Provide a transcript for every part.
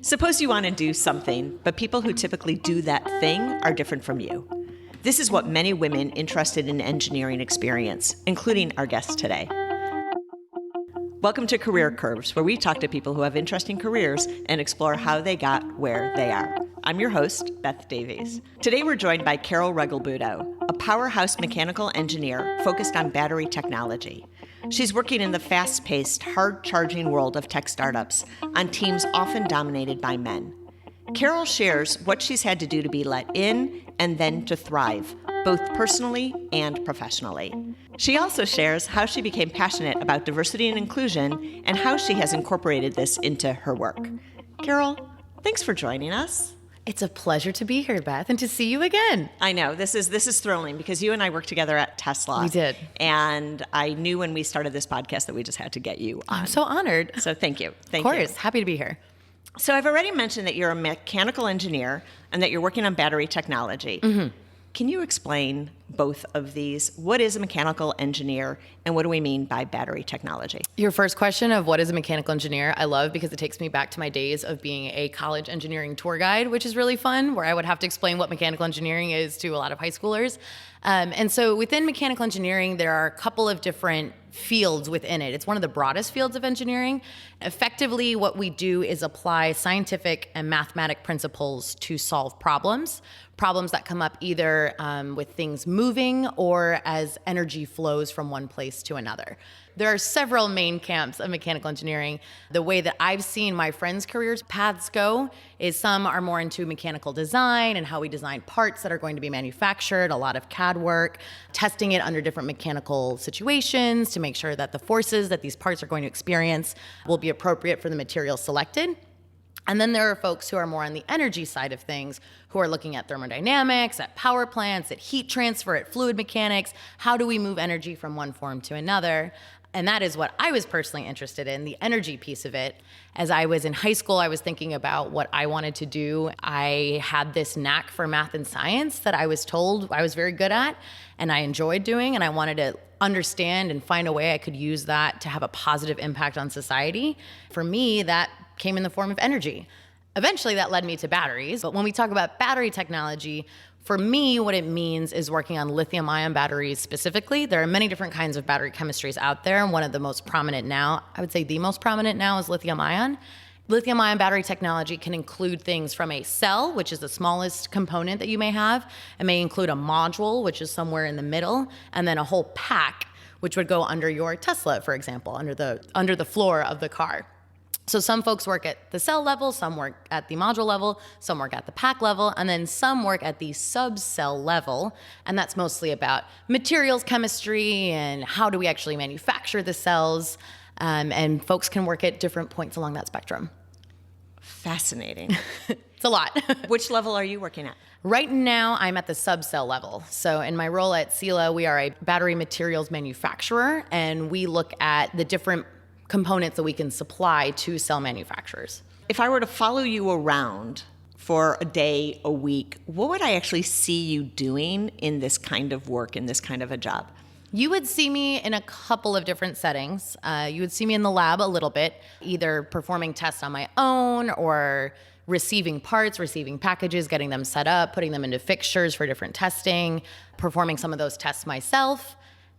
Suppose you want to do something, but people who typically do that thing are different from you. This is what many women interested in engineering experience, including our guest today. Welcome to Career Curves, where we talk to people who have interesting careers and explore how they got where they are. I'm your host, Beth Davies. Today we're joined by Carol Regalbuto, a powerhouse mechanical engineer focused on battery technology. She's working in the fast-paced, hard-charging world of tech startups on teams often dominated by men. Carol shares what she's had to do to be let in and then to thrive, both personally and professionally. She also shares how she became passionate about diversity and inclusion and how she has incorporated this into her work. Carol, thanks for joining us. It's a pleasure to be here, Beth, and to see you again. I know. This is thrilling because you and I worked together at Tesla. We did. And I knew when we started this podcast that we just had to get you on. I'm so honored. So thank you. Thank you. Of course. Happy to be here. So I've already mentioned that you're a mechanical engineer and that you're working on battery technology. Mm-hmm. Can you explain both of these? What is a mechanical engineer and what do we mean by battery technology? Your first question of what is a mechanical engineer, I love because it takes me back to my days of being a college engineering tour guide, which is really fun, where I would have to explain what mechanical engineering is to a lot of high schoolers. And so within mechanical engineering, there are a couple of different fields within it. It's one of the broadest fields of engineering. Effectively, what we do is apply scientific and mathematic principles to solve problems that come up either with things moving or as energy flows from one place to another. There are several main camps of mechanical engineering. The way that I've seen my friends' careers paths go is some are more into mechanical design and how we design parts that are going to be manufactured, a lot of CAD work, testing it under different mechanical situations to make sure that the forces that these parts are going to experience will be appropriate for the material selected. And then there are folks who are more on the energy side of things, who are looking at thermodynamics, at power plants, at heat transfer, at fluid mechanics. How do we move energy from one form to another? And that is what I was personally interested in, the energy piece of it. As I was in high school, I was thinking about what I wanted to do. I had this knack for math and science that I was told I was very good at, and I enjoyed doing, and I wanted to understand and find a way I could use that to have a positive impact on society. For me, that came in the form of energy. Eventually, that led me to batteries. But when we talk about battery technology, for me, what it means is working on lithium-ion batteries specifically. There are many different kinds of battery chemistries out there, and one of the most prominent now, I would say the most prominent now, is lithium-ion. Lithium-ion battery technology can include things from a cell, which is the smallest component that you may have. It may include a module, which is somewhere in the middle, and then a whole pack, which would go under your Tesla, for example, under the floor of the car. So some folks work at the cell level, some work at the module level, some work at the pack level, and then some work at the sub-cell level. And that's mostly about materials chemistry and how do we actually manufacture the cells. And folks can work at different points along that spectrum. Fascinating. It's a lot. Which level are you working at? Right now, I'm at the sub-cell level. So in my role at Sila, we are a battery materials manufacturer, and we look at the different components that we can supply to cell manufacturers. If I were to follow you around for a day, a week, what would I actually see you doing in this kind of work, in this kind of a job? You would see me in a couple of different settings. You would see me in the lab a little bit, either performing tests on my own or receiving parts, receiving packages, getting them set up, putting them into fixtures for different testing, performing some of those tests myself.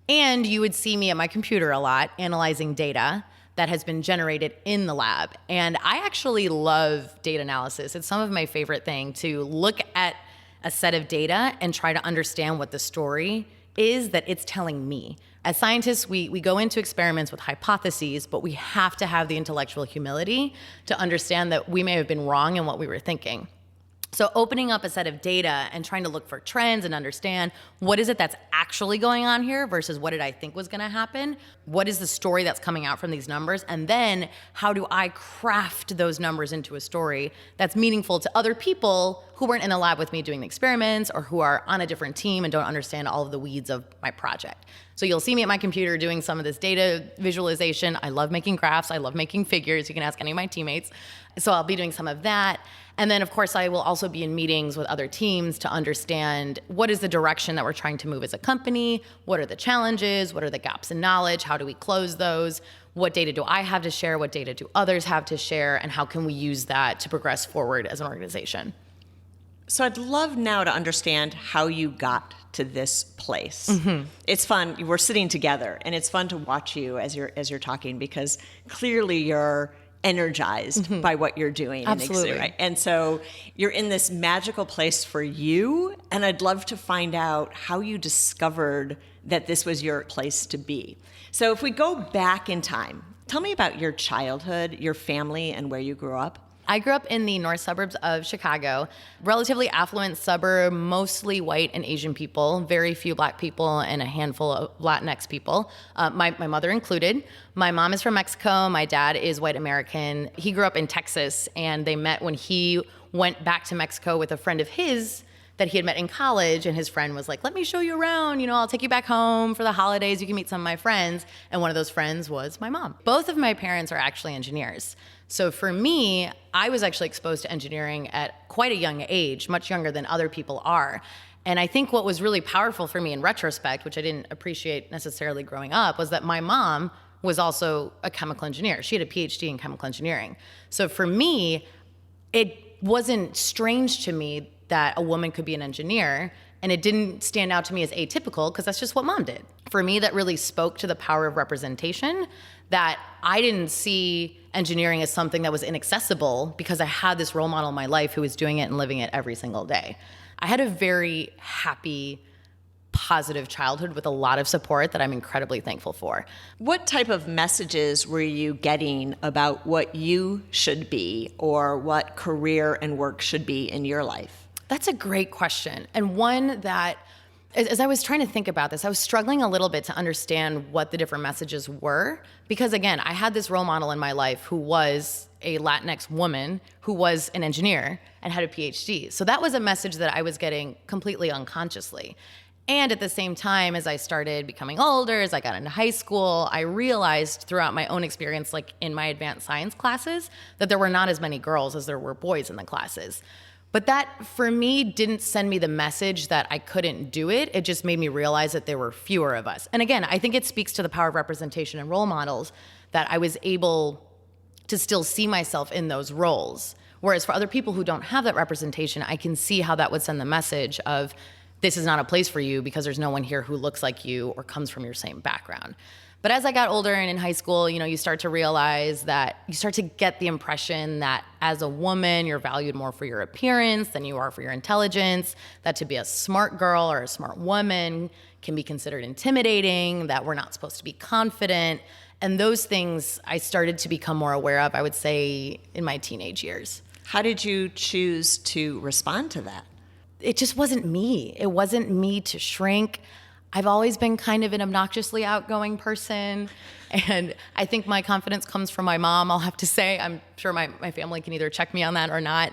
And you would see me at my computer a lot, analyzing data that has been generated in the lab. And I actually love data analysis. It's some of my favorite thing, to look at a set of data and try to understand what the story is that it's telling me. As scientists, we go into experiments with hypotheses, but we have to have the intellectual humility to understand that we may have been wrong in what we were thinking. So opening up a set of data and trying to look for trends and understand what is it that's actually going on here versus what did I think was going to happen? What is the story that's coming out from these numbers? And then how do I craft those numbers into a story that's meaningful to other people who weren't in the lab with me doing the experiments or who are on a different team and don't understand all of the weeds of my project? So you'll see me at my computer doing some of this data visualization. I love making graphs. I love making figures. You can ask any of my teammates. So I'll be doing some of that. And then, of course, I will also be in meetings with other teams to understand what is the direction that we're trying to move as a company, what are the challenges, what are the gaps in knowledge, how do we close those. what data do I have to share? What data do others have to share? And how can we use that to progress forward as an organization? So I'd love now to understand how you got to this place. It's fun. We're sitting together, and it's fun to watch you as you're talking, because clearly you're energized by what you're doing. Absolutely. And so you're in this magical place for you, and I'd love to find out how you discovered that this was your place to be. So if we go back in time, tell me about your childhood, your family, and where you grew up. I grew up in the north suburbs of Chicago, relatively affluent suburb, mostly white and Asian people, very few Black people, and a handful of Latinx people, my mother included. My mom is from Mexico. My dad is white American. He grew up in Texas, and they met when he went back to Mexico with a friend of his that he had met in college, and his friend was like, let me show you around, I'll take you back home for the holidays, you can meet some of my friends. And one of those friends was my mom. Both of my parents are actually engineers. So for me, I was actually exposed to engineering at quite a young age, much younger than other people are. And I think what was really powerful for me in retrospect, which I didn't appreciate necessarily growing up, was that my mom was also a chemical engineer. She had a PhD in chemical engineering. So for me, it wasn't strange to me that a woman could be an engineer, and it didn't stand out to me as atypical because that's just what mom did. For me, that really spoke to the power of representation, that I didn't see engineering as something that was inaccessible because I had this role model in my life who was doing it and living it every single day. I had a very happy, positive childhood with a lot of support that I'm incredibly thankful for. What type of messages were you getting about what you should be or what career and work should be in your life? That's a great question, and one that, as I was trying to think about this, I was struggling a little bit to understand what the different messages were, because again, I had this role model in my life who was a Latinx woman who was an engineer and had a PhD. So that was a message that I was getting completely unconsciously. And at the same time, as I started becoming older, as I got into high school, I realized throughout my own experience, like in my advanced science classes, that there were not as many girls as there were boys in the classes. But that, for me, didn't send me the message that I couldn't do it. It just made me realize that there were fewer of us. And again, I think it speaks to the power of representation and role models that I was able to still see myself in those roles. Whereas for other people who don't have that representation, I can see how that would send the message of, this is not a place for you because there's no one here who looks like you or comes from your same background. But as I got older and in high school, you start to realize that you start to get the impression that as a woman, you're valued more for your appearance than you are for your intelligence, that to be a smart girl or a smart woman can be considered intimidating, that we're not supposed to be confident. And those things I started to become more aware of, I would say, in my teenage years. How did you choose to respond to that? It just wasn't me. It wasn't me to shrink. I've always been kind of an obnoxiously outgoing person, and I think my confidence comes from my mom, I'll have to say. I'm sure my family can either check me on that or not.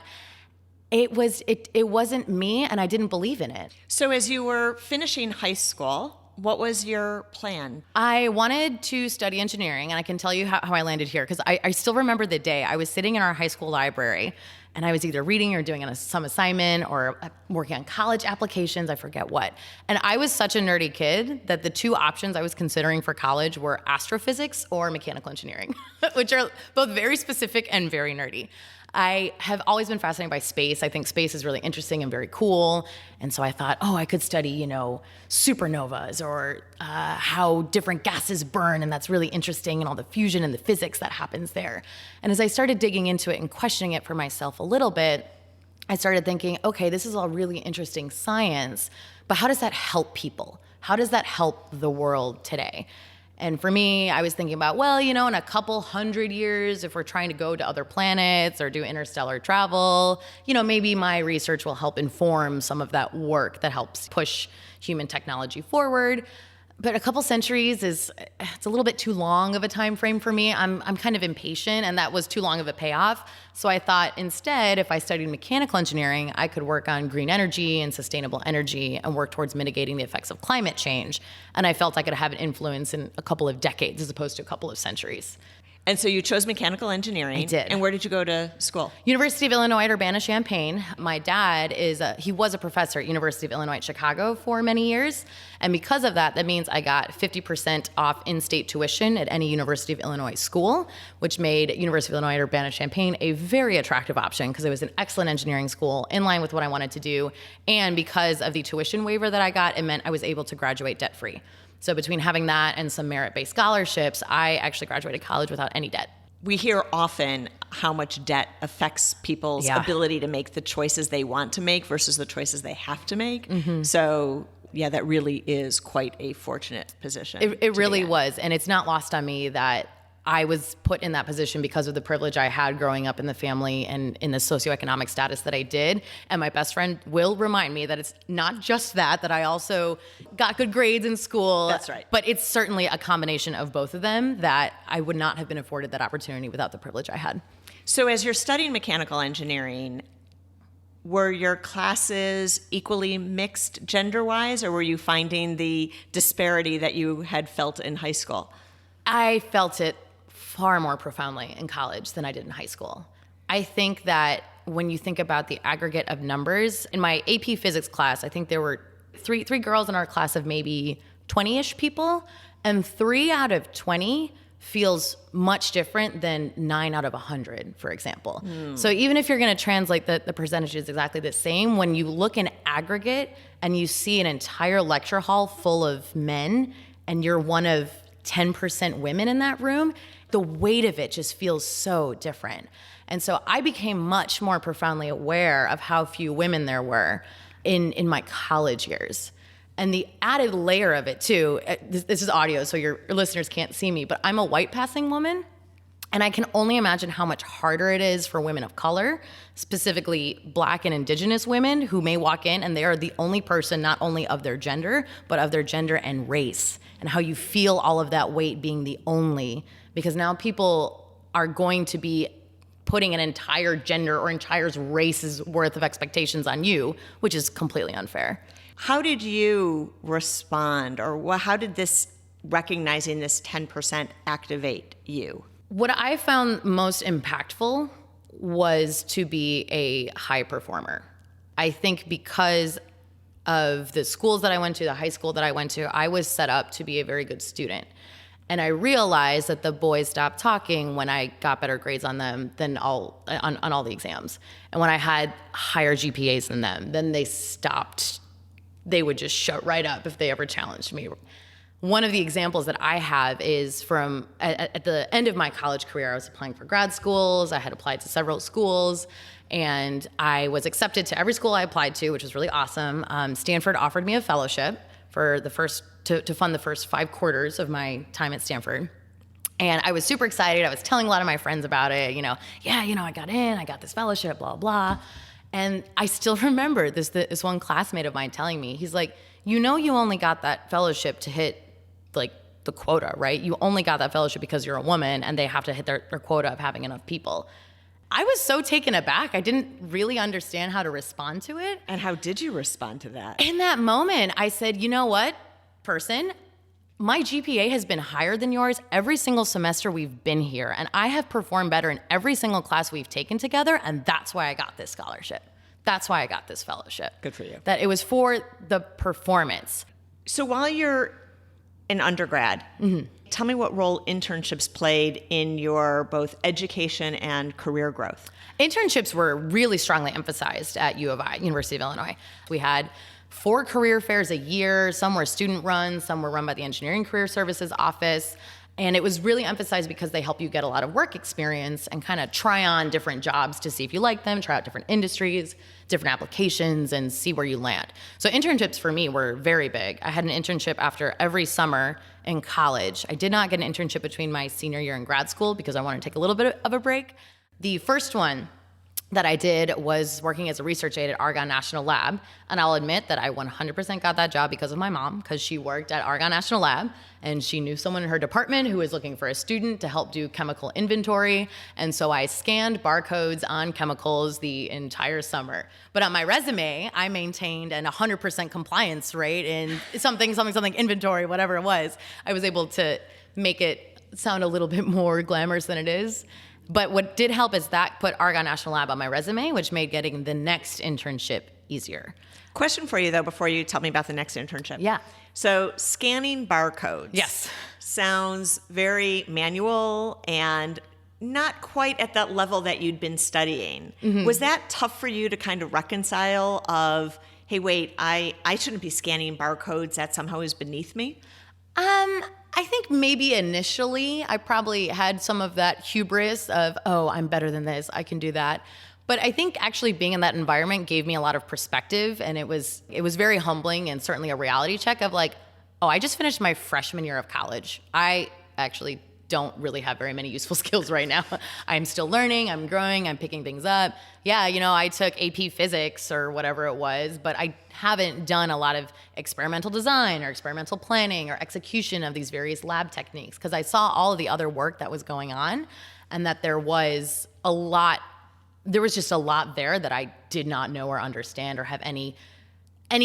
It wasn't me, and I didn't believe in it. So as you were finishing high school, what was your plan? I wanted to study engineering, and I can tell you how I landed here, because I still remember the day. I was sitting in our high school library, and I was either reading or doing some assignment or working on college applications, I forget what. And I was such a nerdy kid that the two options I was considering for college were astrophysics or mechanical engineering, which are both very specific and very nerdy. I have always been fascinated by space. I think space is really interesting and very cool. And so I thought, I could study, supernovas or how different gases burn. And that's really interesting, and all the fusion and the physics that happens there. And as I started digging into it and questioning it for myself a little bit, I started thinking, okay, this is all really interesting science, but how does that help people? How does that help the world today? And for me, I was thinking about, in a couple hundred years, if we're trying to go to other planets or do interstellar travel, maybe my research will help inform some of that work that helps push human technology forward. But a couple centuries it's a little bit too long of a time frame for me. I'm kind of impatient, and that was too long of a payoff. So I thought instead, if I studied mechanical engineering, I could work on green energy and sustainable energy and work towards mitigating the effects of climate change. And I felt I could have an influence in a couple of decades as opposed to a couple of centuries. And so you chose mechanical engineering. I did. And where did you go to school? University of Illinois at Urbana-Champaign. My dad he was a professor at University of Illinois at Chicago for many years. And because of that, that means I got 50% off in-state tuition at any University of Illinois school, which made University of Illinois at Urbana-Champaign a very attractive option because it was an excellent engineering school in line with what I wanted to do. And because of the tuition waiver that I got, it meant I was able to graduate debt-free. So between having that and some merit-based scholarships, I actually graduated college without any debt. We hear often how much debt affects people's ability to make the choices they want to make versus the choices they have to make. So yeah, that really is quite a fortunate position. It really was. And it's not lost on me that I was put in that position because of the privilege I had growing up in the family and in the socioeconomic status that I did. And my best friend will remind me that it's not just that I also got good grades in school. That's right. But it's certainly a combination of both of them that I would not have been afforded that opportunity without the privilege I had. So as you're studying mechanical engineering, were your classes equally mixed gender-wise, or were you finding the disparity that you had felt in high school? I felt it far more profoundly in college than I did in high school. I think that when you think about the aggregate of numbers, in my AP physics class, I think there were three girls in our class of maybe 20-ish people, and 3 out of 20 feels much different than 9 out of 100, for example. So even if you're going to translate the percentages exactly the same, when you look in aggregate and you see an entire lecture hall full of men, and you're one of 10% women in that room, the weight of it just feels so different. And so I became much more profoundly aware of how few women there were in my college years. And the added layer of it too, this is audio, so your listeners can't see me, but I'm a white passing woman. And I can only imagine how much harder it is for women of color, specifically Black and Indigenous women who may walk in and they are the only person, not only of their gender, but of their gender and race, and how you feel all of that weight being the only, because now people are going to be putting an entire gender or entire race's worth of expectations on you, which is completely unfair. How did you respond, or how did recognizing this 10% activate you? What I found most impactful was to be a high performer. I think because of the schools that I went to, the high school that I went to, I was set up to be a very good student. And I realized that the boys stopped talking when I got better grades on them than on all the exams. And when I had higher GPAs than them, then they stopped. They would just shut right up if they ever challenged me. One of the examples that I have is from at the end of my college career, I was applying for grad schools. I had applied to several schools, and I was accepted to every school I applied to, which was really awesome. Stanford offered me a fellowship for to fund the first 5 quarters of my time at Stanford. And I was super excited. I was telling a lot of my friends about it. I got in, I got this fellowship, blah, blah. And I still remember this one classmate of mine telling me, he's like, you only got that fellowship to hit like the quota, right? You only got that fellowship because you're a woman and they have to hit their quota of having enough people. I was so taken aback. I didn't really understand how to respond to it. And how did you respond to that? In that moment, I said, you know what, person? My GPA has been higher than yours every single semester we've been here, and I have performed better in every single class we've taken together, and that's why I got this scholarship. That's why I got this fellowship. Good for you. That it was for the performance. So while you're an undergrad, tell me what role internships played in your both education and career growth. Internships were really strongly emphasized at U of I, University of Illinois. We had 4 career fairs a year. Some were student run, some were run by the Engineering Career Services Office. And it was really emphasized because they help you get a lot of work experience and kind of try on different jobs to see if you like them, try out different industries, different applications, and see where you land. So internships for me were very big. I had an internship after every summer in college. I did not get an internship between my senior year in grad school because I wanted to take a little bit of a break. The first one that I did was working as a research aide at Argonne National Lab. And I'll admit that I 100% got that job because of my mom, because she worked at Argonne National Lab and she knew someone in her department who was looking for a student to help do chemical inventory. And so I scanned barcodes on chemicals the entire summer. But on my resume, I maintained an 100% compliance rate in something inventory, whatever it was. I was able to make it sound a little bit more glamorous than it is. But what did help is that put Argonne National Lab on my resume, which made getting the next internship easier. Question for you, though, before you tell me about the next internship. Yeah. So scanning barcodes. Yes. Sounds very manual and not quite at that level that you'd been studying. Mm-hmm. Was that tough for you to kind of reconcile of, hey, wait, I shouldn't be scanning barcodes, that somehow is beneath me? I think maybe initially I probably had some of that hubris of, oh, I'm better than this, I can do that. But I think actually being in that environment gave me a lot of perspective, and it was very humbling and certainly a reality check of like, oh, I just finished my freshman year of college. I actually don't really have very many useful skills right now. I'm still learning, I'm growing, I'm picking things up. Yeah, I took AP physics or whatever it was, but I haven't done a lot of experimental design or experimental planning or execution of these various lab techniques because I saw all of the other work that was going on and that there was just a lot there that I did not know or understand or have any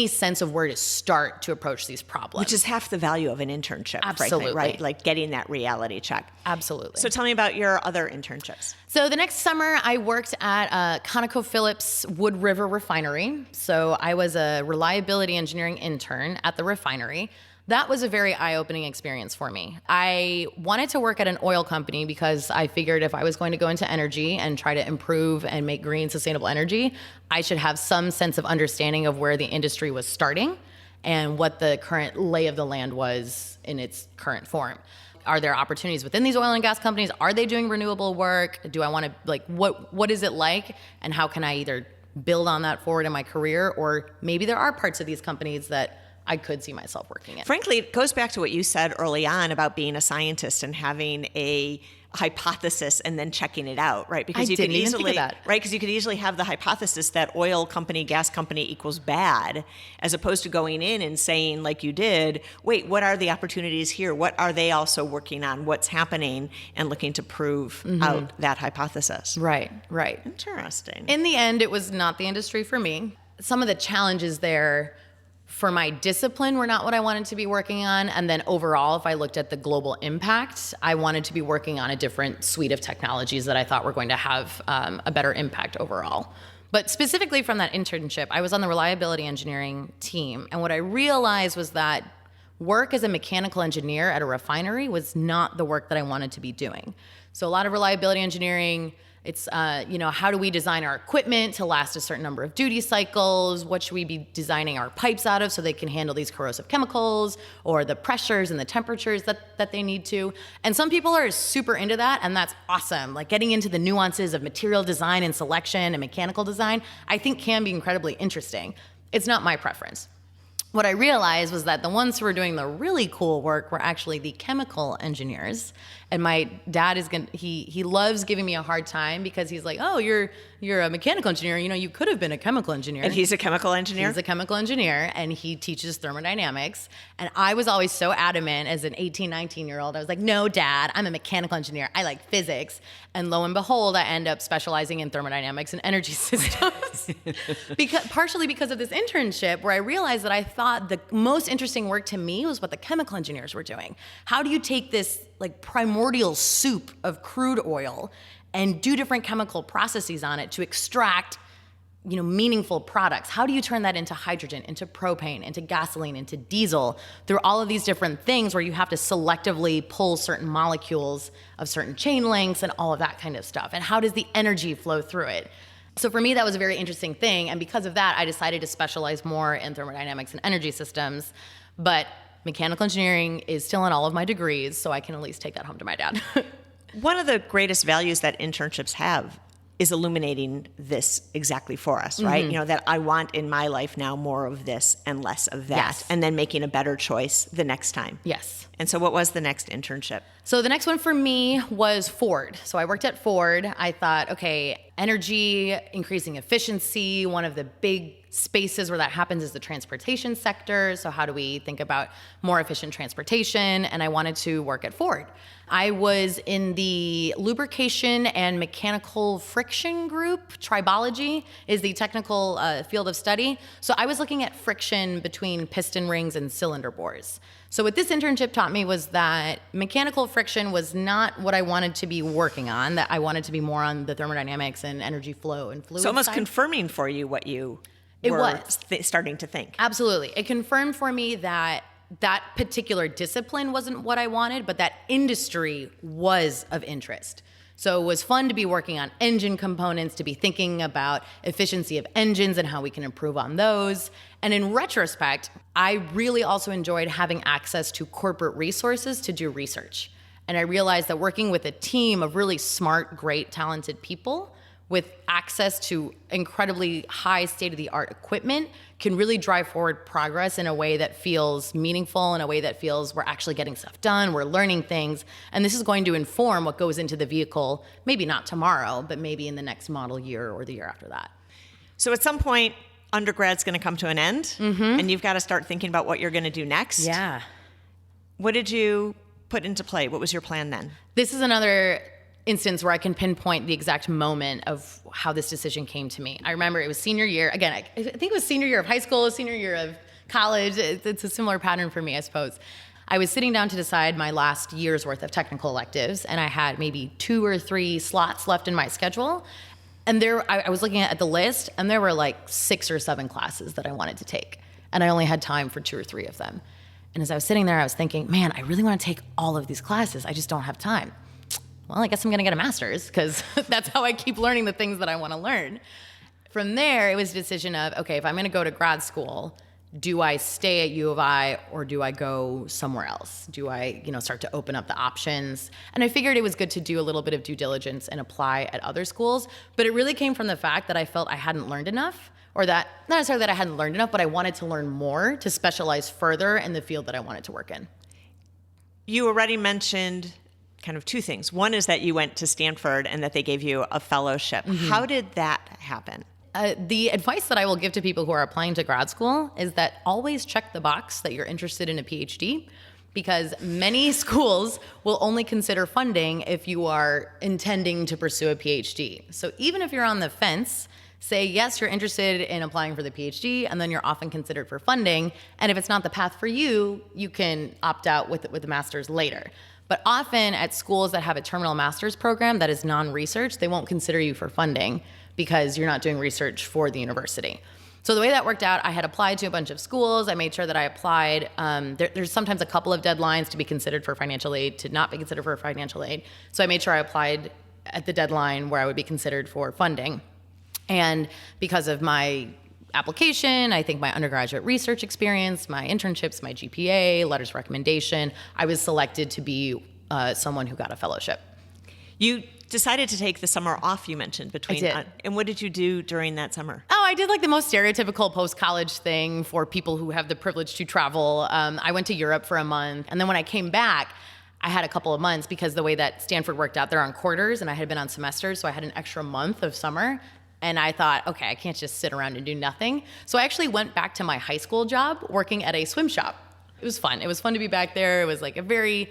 sense of where to start to approach these problems. Which is half the value of an internship, Absolutely. Frankly, right? Like getting that reality check. Absolutely. So tell me about your other internships. So the next summer, I worked at ConocoPhillips Wood River Refinery. So I was a reliability engineering intern at the refinery. That was a very eye-opening experience for me. I wanted to work at an oil company because I figured if I was going to go into energy and try to improve and make green, sustainable energy, I should have some sense of understanding of where the industry was starting and what the current lay of the land was in its current form. Are there opportunities within these oil and gas companies? Are they doing renewable work? Do I want to, what is it like? And how can I either build on that forward in my career? Or maybe there are parts of these companies that I could see myself working in. Frankly, it goes back to what you said early on about being a scientist and having a hypothesis and then checking it out, right? Because you could easily think of that. Right, because you could easily have the hypothesis that oil company, gas company equals bad, as opposed to going in and saying, like you did, wait, what are the opportunities here? What are they also working on? What's happening? And looking to prove out that hypothesis. Right. Interesting. In the end, it was not the industry for me. Some of the challenges there for my discipline were not what I wanted to be working on. And then overall, if I looked at the global impact, I wanted to be working on a different suite of technologies that I thought were going to have a better impact overall. But specifically from that internship, I was on the reliability engineering team. And what I realized was that work as a mechanical engineer at a refinery was not the work that I wanted to be doing. So a lot of reliability engineering, it's, how do we design our equipment to last a certain number of duty cycles? What should we be designing our pipes out of so they can handle these corrosive chemicals or the pressures and the temperatures that they need to? And some people are super into that, and that's awesome. Like getting into the nuances of material design and selection and mechanical design, I think can be incredibly interesting. It's not my preference. What I realized was that the ones who were doing the really cool work were actually the chemical engineers. And my dad he loves giving me a hard time because he's like, oh, you're a mechanical engineer. You could have been a chemical engineer. And he's a chemical engineer? He's a chemical engineer, and he teaches thermodynamics. And I was always so adamant as an 18, 19-year-old. I was like, no, Dad, I'm a mechanical engineer. I like physics. And lo and behold, I end up specializing in thermodynamics and energy systems. Partially because of this internship where I realized that I thought the most interesting work to me was what the chemical engineers were doing. How do you take this primordial soup of crude oil and do different chemical processes on it to extract meaningful products? How do you turn that into hydrogen, into propane, into gasoline, into diesel, through all of these different things where you have to selectively pull certain molecules of certain chain lengths and all of that kind of stuff? And how does the energy flow through it? So for me, that was a very interesting thing. And because of that, I decided to specialize more in thermodynamics and energy systems. But mechanical engineering is still in all of my degrees, so I can at least take that home to my dad. One of the greatest values that internships have is illuminating this exactly for us, right? Mm-hmm. That I want in my life now more of this and less of that, Yes. and then making a better choice the next time. Yes. And so what was the next internship? So the next one for me was Ford. So I worked at Ford. I thought, okay, energy, increasing efficiency, one of the big spaces where that happens is the transportation sector. So how do we think about more efficient transportation? And I wanted to work at Ford. I was in the lubrication and mechanical friction group. Tribology is the technical field of study. So I was looking at friction between piston rings and cylinder bores. So what this internship taught me was that mechanical friction was not what I wanted to be working on, that I wanted to be more on the thermodynamics and energy flow and fluid So almost side. confirming for you what you It were was. Starting to think. Absolutely. It confirmed for me that that particular discipline wasn't what I wanted, but that industry was of interest. So it was fun to be working on engine components, to be thinking about efficiency of engines and how we can improve on those. And in retrospect, I really also enjoyed having access to corporate resources to do research. And I realized that working with a team of really smart, great, talented people with access to incredibly high state-of-the-art equipment can really drive forward progress in a way that feels meaningful, in a way that feels we're actually getting stuff done, we're learning things, and this is going to inform what goes into the vehicle, maybe not tomorrow, but maybe in the next model year or the year after that. So at some point, undergrad's going to come to an end, and you've got to start thinking about what you're going to do next. Yeah. What did you put into play? What was your plan then? This is another instance where I can pinpoint the exact moment of how this decision came to me. I remember it was senior year. Again, I think it was senior year of high school, senior year of college. It's a similar pattern for me, I suppose. I was sitting down to decide my last year's worth of technical electives, and I had maybe 2 or 3 slots left in my schedule. And I was looking at the list, and there were like 6 or 7 classes that I wanted to take. And I only had time for 2 or 3 of them. And as I was sitting there, I was thinking, man, I really want to take all of these classes. I just don't have time. Well, I guess I'm going to get a master's because that's how I keep learning the things that I want to learn. From there, it was a decision of, okay, if I'm going to go to grad school, do I stay at U of I or do I go somewhere else? Do I, start to open up the options? And I figured it was good to do a little bit of due diligence and apply at other schools. But it really came from the fact that I felt I hadn't learned enough, or that, not necessarily that I hadn't learned enough, but I wanted to learn more to specialize further in the field that I wanted to work in. You already mentioned kind of 2 things. One is that you went to Stanford and that they gave you a fellowship. How did that happen? The advice that I will give to people who are applying to grad school is that always check the box that you're interested in a PhD, because many schools will only consider funding if you are intending to pursue a PhD. So even if you're on the fence, say yes, you're interested in applying for the PhD, and then you're often considered for funding. And if it's not the path for you, you can opt out with the master's later. But often at schools that have a terminal master's program that is non-research, they won't consider you for funding because you're not doing research for the university. So the way that worked out, I had applied to a bunch of schools. I made sure that I applied. There's sometimes a couple of deadlines to be considered for financial aid, to not be considered for financial aid. So I made sure I applied at the deadline where I would be considered for funding. And because of my application, I think my undergraduate research experience, my internships, my GPA, letters of recommendation, I was selected to be someone who got a fellowship. You decided to take the summer off, you mentioned, between. I did. And what did you do during that summer? Oh, I did like the most stereotypical post-college thing for people who have the privilege to travel. I went to Europe for a month, and then when I came back, I had a couple of months because the way that Stanford worked out, they're on quarters, and I had been on semesters, so I had an extra month of summer. And I thought, okay, I can't just sit around and do nothing. So I actually went back to my high school job working at a swim shop. It was fun. It was fun to be back there. It was like a very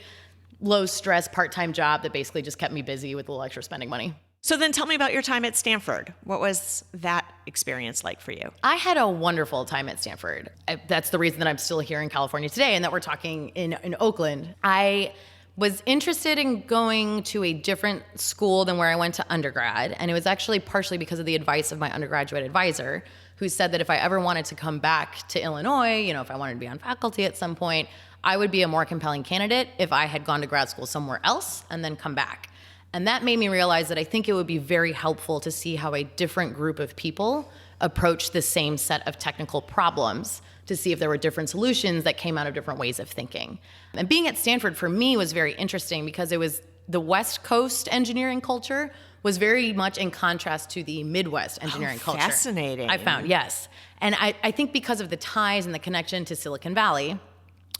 low stress part-time job that basically just kept me busy with a little extra spending money. So then tell me about your time at Stanford. What was that experience like for you? I had a wonderful time at Stanford. That's the reason that I'm still here in California today and that we're talking in Oakland. I was interested in going to a different school than where I went to undergrad. And it was actually partially because of the advice of my undergraduate advisor, who said that if I ever wanted to come back to Illinois, if I wanted to be on faculty at some point, I would be a more compelling candidate if I had gone to grad school somewhere else and then come back. And that made me realize that I think it would be very helpful to see how a different group of people approach the same set of technical problems, to see if there were different solutions that came out of different ways of thinking. And being at Stanford for me was very interesting because it was the West Coast engineering culture was very much in contrast to the Midwest engineering culture. Fascinating. I found, yes. And I think because of the ties and the connection to Silicon Valley,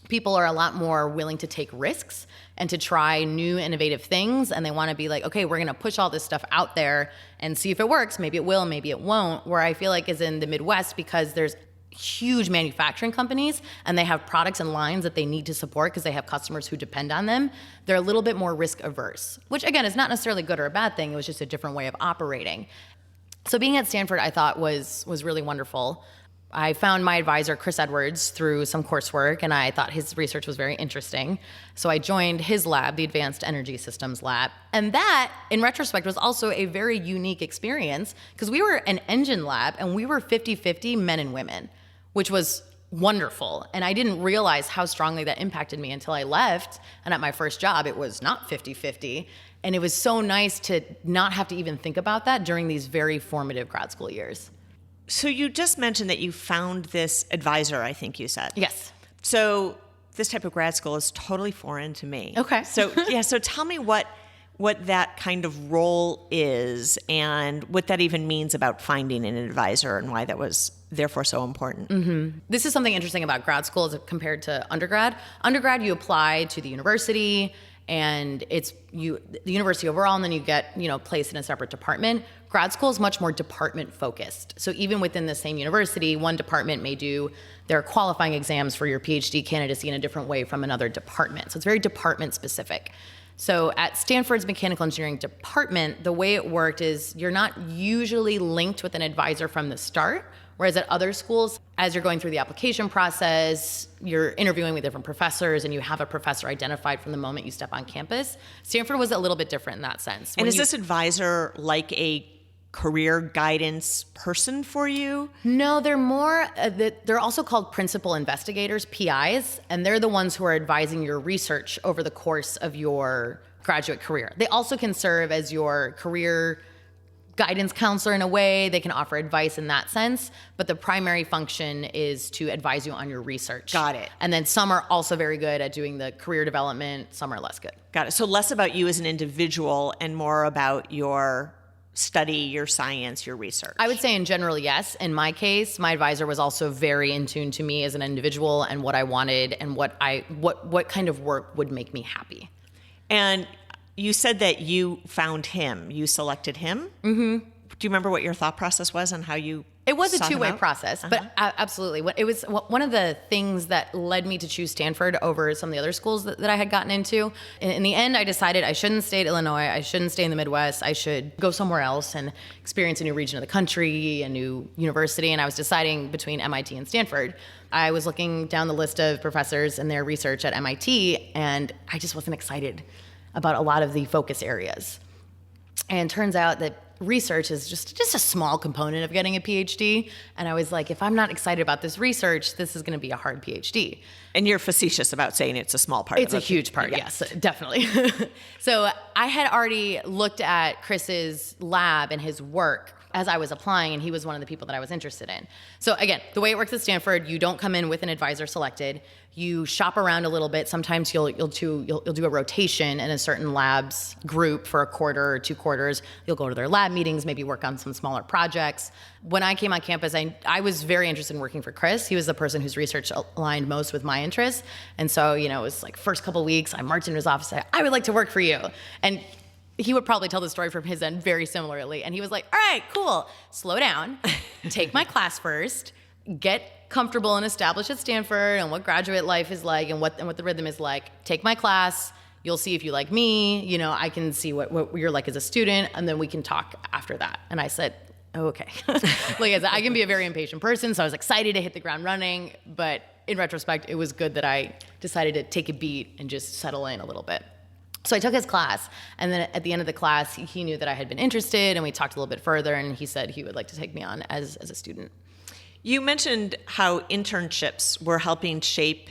people are a lot more willing to take risks and to try new innovative things. And they want to be like, okay, we're going to push all this stuff out there and see if it works. Maybe it will, maybe it won't. Where I feel like is in the Midwest, because there's huge manufacturing companies and they have products and lines that they need to support because they have customers who depend on them. They're a little bit more risk averse, which again is not necessarily good or a bad thing. It was just a different way of operating. So being at Stanford, I thought was really wonderful. I found my advisor, Chris Edwards, through some coursework, and I thought his research was very interesting. So I joined his lab, the Advanced Energy Systems Lab. And that, in retrospect, was also a very unique experience because we were an engine lab and we were 50-50 men and women, which was wonderful. And I didn't realize how strongly that impacted me until I left. And at my first job, it was not 50-50. And it was so nice to not have to even think about that during these very formative grad school years. So you just mentioned that you found this advisor, I think you said. Yes. So this type of grad school is totally foreign to me. Okay. So so tell me what that kind of role is and what that even means about finding an advisor and why that was therefore so important. Mm-hmm. This is something interesting about grad school as compared to undergrad. Undergrad, you apply to the university and it's the university overall, and then you get, placed in a separate department. Grad school is much more department focused. So even within the same university, one department may do their qualifying exams for your PhD candidacy in a different way from another department. So it's very department specific. So at Stanford's mechanical engineering department, the way it worked is you're not usually linked with an advisor from the start. Whereas at other schools, as you're going through the application process, you're interviewing with different professors and you have a professor identified from the moment you step on campus. Stanford was a little bit different in that sense. And is this advisor like a career guidance person for you? No, they're more, they're also called principal investigators, PIs, and they're the ones who are advising your research over the course of your graduate career. They also can serve as your career guidance counselor in a way. They can offer advice in that sense, but the primary function is to advise you on your research. Got it. And then some are also very good at doing the career development, some are less good. Got it. So less about you as an individual and more about your study, your science, your research. I would say in general, yes. In my case, my advisor was also very in tune to me as an individual and what I wanted and what kind of work would make me happy. And you said that you found him. You selected him. Mm-hmm. Do you remember what your thought process was on how you? It was a sought him two-way out? process, but absolutely. It was one of the things that led me to choose Stanford over some of the other schools that I had gotten into. In the end, I decided I shouldn't stay at Illinois. I shouldn't stay in the Midwest. I should go somewhere else and experience a new region of the country, a new university. And I was deciding between MIT and Stanford. I was looking down the list of professors and their research at MIT, and I just wasn't excited about a lot of the focus areas. And it turns out that research is just a small component of getting a PhD. And I was like, if I'm not excited about this research, this is going to be a hard PhD. And you're facetious about saying it's a small part. It's a huge part, yes, definitely. So I had already looked at Chris's lab and his work as I was applying, and he was one of the people that I was interested in. So again, the way it works at Stanford, you don't come in with an advisor selected. You shop around a little bit. Sometimes you'll do a rotation in a certain lab's group for a quarter or 2 quarters. You'll go to their lab meetings, maybe work on some smaller projects. When I came on campus, I was very interested in working for Chris. He was the person whose research aligned most with my interests. And so, it was like first couple weeks, I marched into his office, and said, I would like to work for you. And he would probably tell the story from his end very similarly. And he was like, all right, cool. Slow down. Take my class first. Get comfortable and established at Stanford and what graduate life is like and what the rhythm is like. Take my class. You'll see if you like me. I can see what you're like as a student, and then we can talk after that. And I said, okay. Like I said, I can be a very impatient person, so I was excited to hit the ground running. But in retrospect, it was good that I decided to take a beat and just settle in a little bit. So I took his class, and then at the end of the class, he knew that I had been interested, and we talked a little bit further, and he said he would like to take me on as a student. You mentioned how internships were helping shape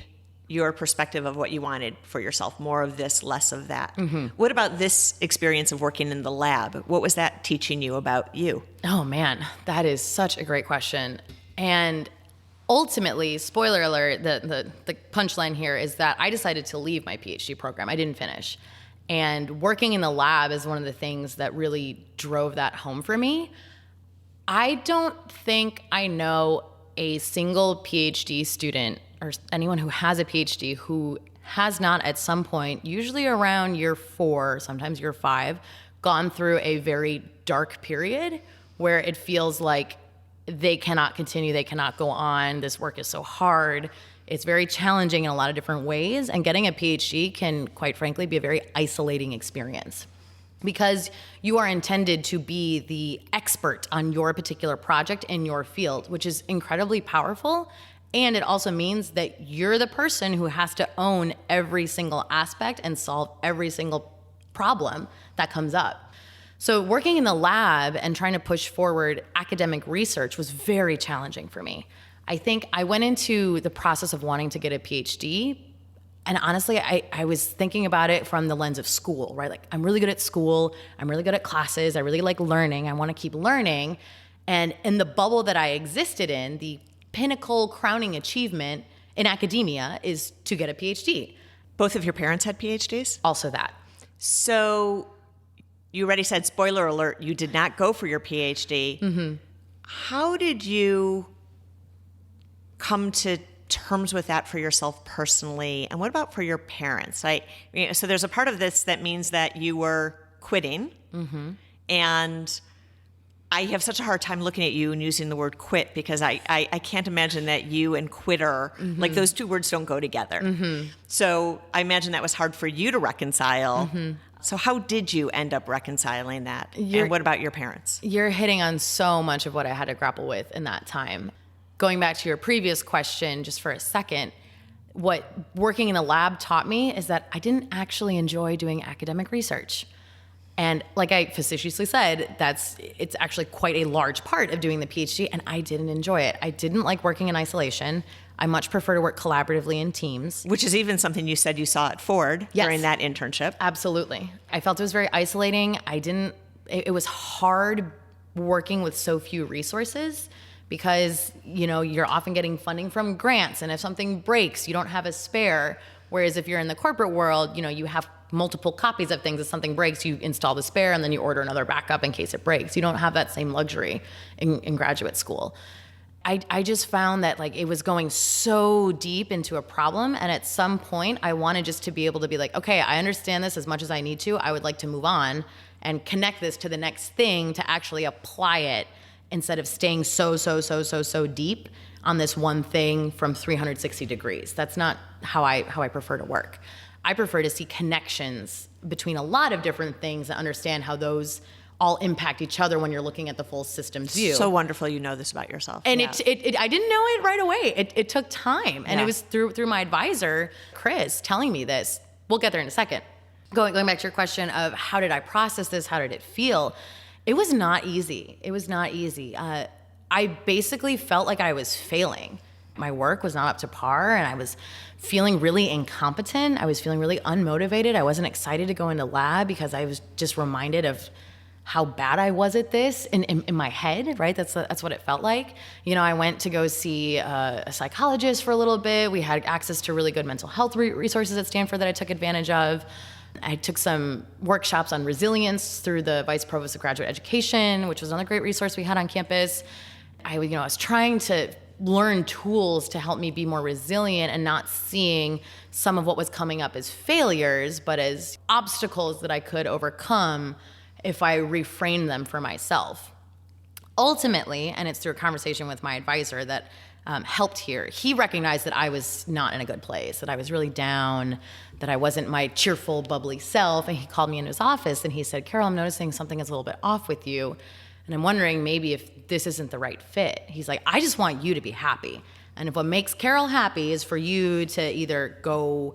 your perspective of what you wanted for yourself, more of this, less of that. Mm-hmm. What about this experience of working in the lab? What was that teaching you about you? Oh man, that is such a great question. And ultimately, spoiler alert, the punchline here is that I decided to leave my PhD program. I didn't finish. And working in the lab is one of the things that really drove that home for me. I don't think I know a single PhD student or anyone who has a PhD who has not at some point, usually around year 4, sometimes year 5, gone through a very dark period where it feels like they cannot continue, they cannot go on, this work is so hard. It's very challenging in a lot of different ways, and getting a PhD can, quite frankly, be a very isolating experience because you are intended to be the expert on your particular project in your field, which is incredibly powerful. And it also means that you're the person who has to own every single aspect and solve every single problem that comes up. So working in the lab and trying to push forward academic research was very challenging for me. I think I went into the process of wanting to get a PhD, and honestly, I was thinking about it from the lens of school, right? Like, I'm really good at school, I'm really good at classes, I really like learning, I want to keep learning. And in the bubble that I existed in, the pinnacle crowning achievement in academia is to get a PhD. Both of your parents had PhDs? Also that. So you already said, spoiler alert, you did not go for your PhD. Mm-hmm. How did you come to terms with that for yourself personally? And what about for your parents? So there's a part of this that means that you were quitting. Mm-hmm. And I have such a hard time looking at you and using the word quit because I can't imagine that you and quitter, mm-hmm. like those two words don't go together. Mm-hmm. So I imagine that was hard for you to reconcile. Mm-hmm. So how did you end up reconciling that? And what about your parents? You're hitting on so much of what I had to grapple with in that time. Going back to your previous question just for a second, what working in a lab taught me is that I didn't actually enjoy doing academic research. And like I facetiously said, it's actually quite a large part of doing the PhD, and I didn't enjoy it. I didn't like working in isolation. I much prefer to work collaboratively in teams. Which is even something you said you saw at Ford during that internship. Absolutely. I felt it was very isolating. It was hard working with so few resources because, you're often getting funding from grants, and if something breaks, you don't have a spare. Whereas if you're in the corporate world, you have multiple copies of things. If something breaks, you install the spare and then you order another backup in case it breaks. You don't have that same luxury in graduate school. I just found that it was going so deep into a problem, and at some point I wanted just to be able to be like, okay, I understand this as much as I need to. I would like to move on and connect this to the next thing to actually apply it instead of staying so deep on this one thing from 360 degrees. That's not how I prefer to work. I prefer to see connections between a lot of different things and understand how those all impact each other when you're looking at the full systems view. So wonderful you know this about yourself. And I didn't know it right away. It took time. And it was through my advisor, Chris, telling me this. We'll get there in a second. Going back to your question of how did I process this? How did it feel? It was not easy. I basically felt like I was failing. My work was not up to par, and I was feeling really incompetent. I was feeling really unmotivated. I wasn't excited to go into lab because I was just reminded of how bad I was at this in my head, right? That's what it felt like. I went to go see a psychologist for a little bit. We had access to really good mental health resources at Stanford that I took advantage of. I took some workshops on resilience through the Vice Provost of Graduate Education, which was another great resource we had on campus. I was trying to learn tools to help me be more resilient and not seeing some of what was coming up as failures, but as obstacles that I could overcome if I reframed them for myself. Ultimately, and it's through a conversation with my advisor that helped here, he recognized that I was not in a good place, that I was really down, that I wasn't my cheerful, bubbly self, and he called me in his office and he said, Carol, I'm noticing something is a little bit off with you, and I'm wondering maybe if this isn't the right fit. He's like, I just want you to be happy, and if what makes Carol happy is for you to either go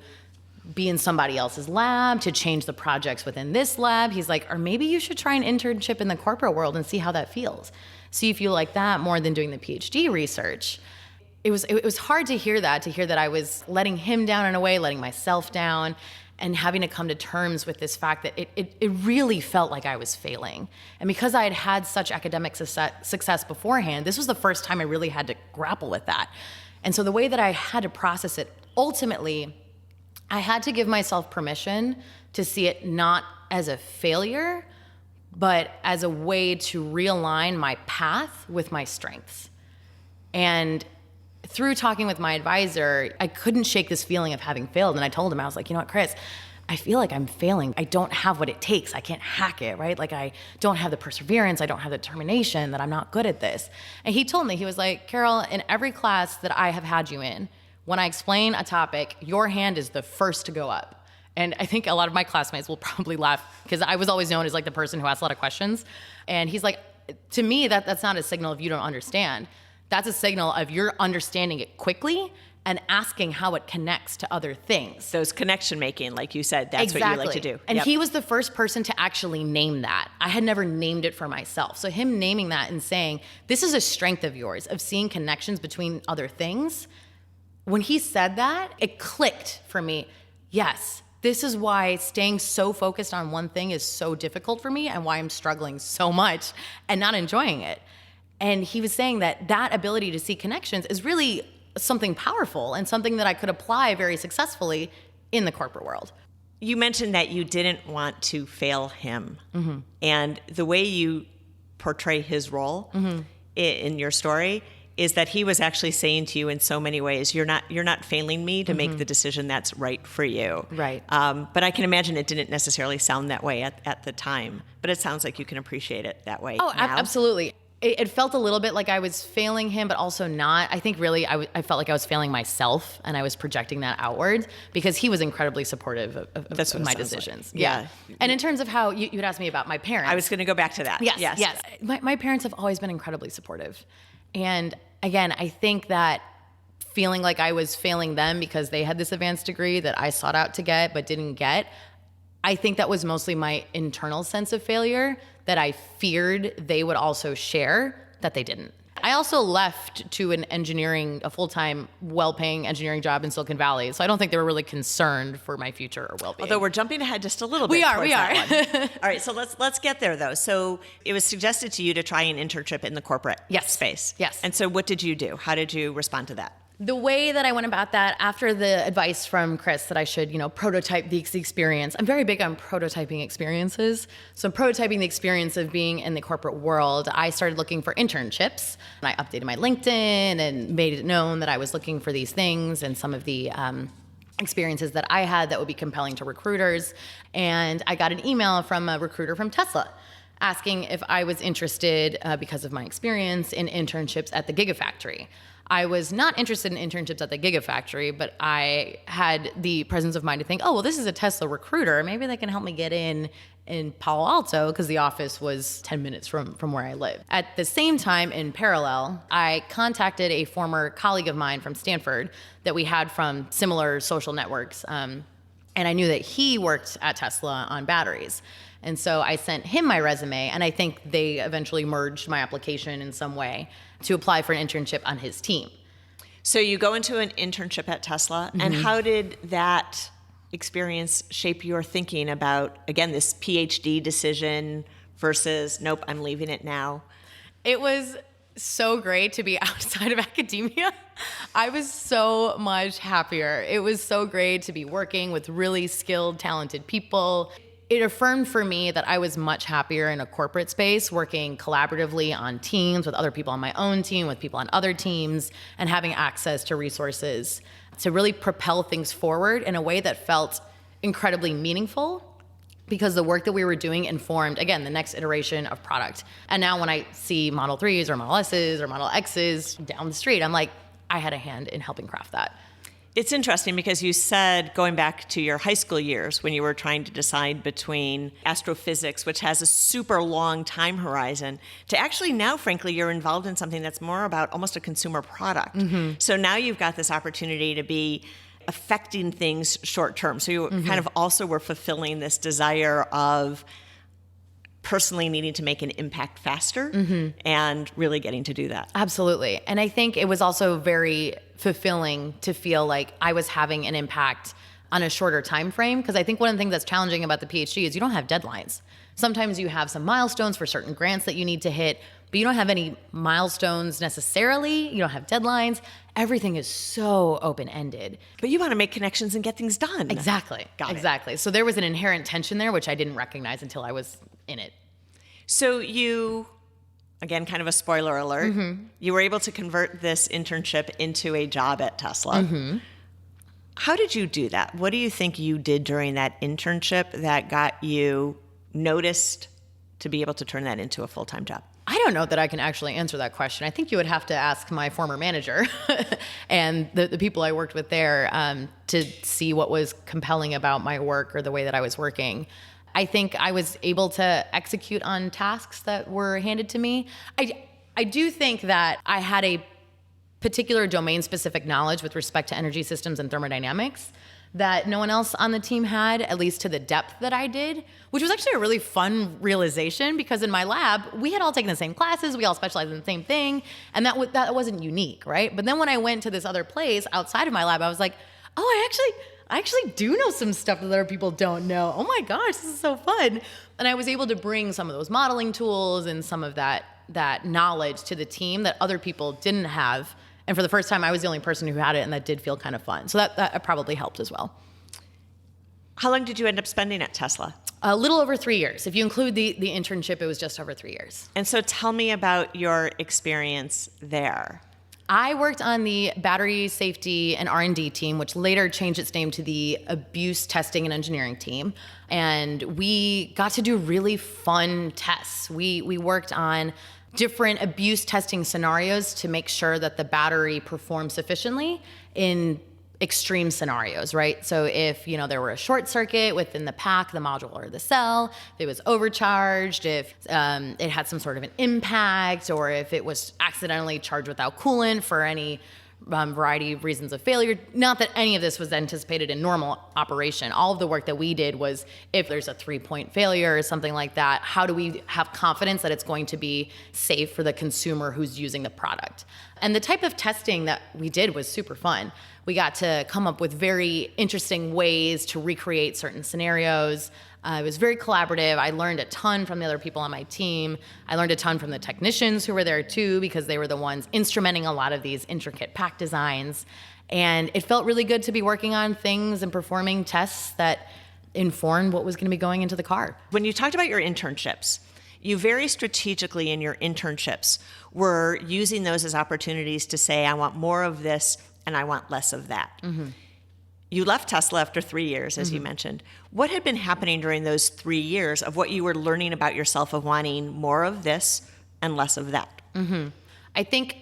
be in somebody else's lab, to change the projects within this lab. He's like, or maybe you should try an internship in the corporate world and see how that feels. See if you like that more than doing the PhD research. It was hard to hear that I was letting him down in a way, letting myself down, and having to come to terms with this fact that it really felt like I was failing. And because I had had such academic success beforehand, this was the first time I really had to grapple with that. And so the way that I had to process it, ultimately, I had to give myself permission to see it not as a failure, but as a way to realign my path with my strengths. And through talking with my advisor, I couldn't shake this feeling of having failed. And I told him, I was like, you know what, Chris, I feel like I'm failing. I don't have what it takes. I can't hack it, right? I don't have the perseverance. I don't have the determination, that I'm not good at this. And he told me, he was like, Carol, in every class that I have had you in, when I explain a topic, your hand is the first to go up. And I think a lot of my classmates will probably laugh because I was always known as the person who asked a lot of questions. And he's like, to me, that's not a signal if you don't understand. That's a signal of you're understanding it quickly and asking how it connects to other things. Those connection making, like you said, that's what you like to do. And he was the first person to actually name that. I had never named it for myself. So him naming that and saying, this is a strength of yours, of seeing connections between other things. When he said that, it clicked for me. Yes, this is why staying so focused on one thing is so difficult for me and why I'm struggling so much and not enjoying it. And he was saying that ability to see connections is really something powerful and something that I could apply very successfully in the corporate world. You mentioned that you didn't want to fail him. And the way you portray his role in your story is that he was actually saying to you in so many ways, you're not failing me to make the decision that's right for you. Right. But I can imagine it didn't necessarily sound that way at the time, but it sounds like you can appreciate it that way now. Absolutely. It felt a little bit like I was failing him, but also not. I think really I felt like I was failing myself, and I was projecting that outward because he was incredibly supportive of my decisions. Like. Yeah. And in terms of how you'd asked me about my parents. I was going to go back to that. Yes. My parents have always been incredibly supportive. And again, I think that feeling like I was failing them because they had this advanced degree that I sought out to get but didn't get, I think that was mostly my internal sense of failure that I feared they would also share that they didn't. I also left to a full-time, well-paying engineering job in Silicon Valley, so I don't think they were really concerned for my future or well-being. Although we're jumping ahead just a little bit. We are. All right, so let's get there though. So it was suggested to you to try an internship in the corporate space. Yes. And so what did you do? How did you respond to that? The way that I went about that, after the advice from Chris that I should, prototype the experience. I'm very big on prototyping experiences. So prototyping the experience of being in the corporate world, I started looking for internships. And I updated my LinkedIn and made it known that I was looking for these things and some of the experiences that I had that would be compelling to recruiters. And I got an email from a recruiter from Tesla asking if I was interested, because of my experience, in internships at the Gigafactory. I was not interested in internships at the Gigafactory, but I had the presence of mind to think, oh, well, this is a Tesla recruiter. Maybe they can help me get in Palo Alto because the office was 10 minutes from where I live. At the same time, in parallel, I contacted a former colleague of mine from Stanford that we had from similar social networks. And I knew that he worked at Tesla on batteries. And so I sent him my resume, and I think they eventually merged my application in some way to apply for an internship on his team. So you go into an internship at Tesla, and how did that experience shape your thinking about, again, this PhD decision versus, nope, I'm leaving it now? It was so great to be outside of academia. I was so much happier. It was so great to be working with really skilled, talented people. It affirmed for me that I was much happier in a corporate space, working collaboratively on teams with other people on my own team, with people on other teams, and having access to resources to really propel things forward in a way that felt incredibly meaningful, because the work that we were doing informed, again, the next iteration of product. And now when I see Model 3s or Model S's or Model X's down the street, I'm like, I had a hand in helping craft that. It's interesting because you said, going back to your high school years when you were trying to decide between astrophysics, which has a super long time horizon, to actually now, frankly, you're involved in something that's more about almost a consumer product. So now you've got this opportunity to be affecting things short term. So you kind of also were fulfilling this desire of personally needing to make an impact faster and really getting to do that. Absolutely. And I think it was also very fulfilling to feel like I was having an impact on a shorter time frame, because I think one of the things that's challenging about the PhD is you don't have deadlines. Sometimes you have some milestones for certain grants that you need to hit, but you don't have any milestones necessarily. You don't have deadlines. Everything is so open-ended. But you want to make connections and get things done. Exactly. Exactly. So there was an inherent tension there, which I didn't recognize until I was in it. So you, again, kind of a spoiler alert, you were able to convert this internship into a job at Tesla. How did you do that? What do you think you did during that internship that got you noticed to be able to turn that into a full-time job? I don't know that I can actually answer that question. I think you would have to ask my former manager and the people I worked with there to see what was compelling about my work or the way that I was working. I think I was able to execute on tasks that were handed to me. I do think that I had a particular domain-specific knowledge with respect to energy systems and thermodynamics that no one else on the team had, at least to the depth that I did, which was actually a really fun realization because in my lab, we had all taken the same classes, we all specialized in the same thing, and that wasn't unique, right? But then when I went to this other place outside of my lab, I was like, oh, I actually do know some stuff that other people don't know. Oh my gosh, this is so fun. And I was able to bring some of those modeling tools and some of that knowledge to the team that other people didn't have. And for the first time, I was the only person who had it, and that did feel kind of fun. So that probably helped as well. How long did you end up spending at Tesla? A little over 3 years. If you include the internship, it was just over 3 years. And so tell me about your experience there. I worked on the battery safety and R&D team, which later changed its name to the abuse testing and engineering team. And we got to do really fun tests. We worked on different abuse testing scenarios to make sure that the battery performed sufficiently in extreme scenarios, right? So if, there were a short circuit within the pack, the module, or the cell, if it was overcharged, if it had some sort of an impact, or if it was accidentally charged without coolant for any variety of reasons of failure. Not that any of this was anticipated in normal operation. All of the work that we did was if there's a 3-point failure or something like that, how do we have confidence that it's going to be safe for the consumer who's using the product? And the type of testing that we did was super fun. We got to come up with very interesting ways to recreate certain scenarios. It was very collaborative. I learned a ton from the other people on my team. I learned a ton from the technicians who were there too, because they were the ones instrumenting a lot of these intricate pack designs. And it felt really good to be working on things and performing tests that informed what was going to be going into the car. When you talked about your internships, you very strategically in your internships were using those as opportunities to say, I want more of this and I want less of that. Mm-hmm. You left Tesla after 3 years, as you mentioned. What had been happening during those 3 years of what you were learning about yourself of wanting more of this and less of that? Mm-hmm. I think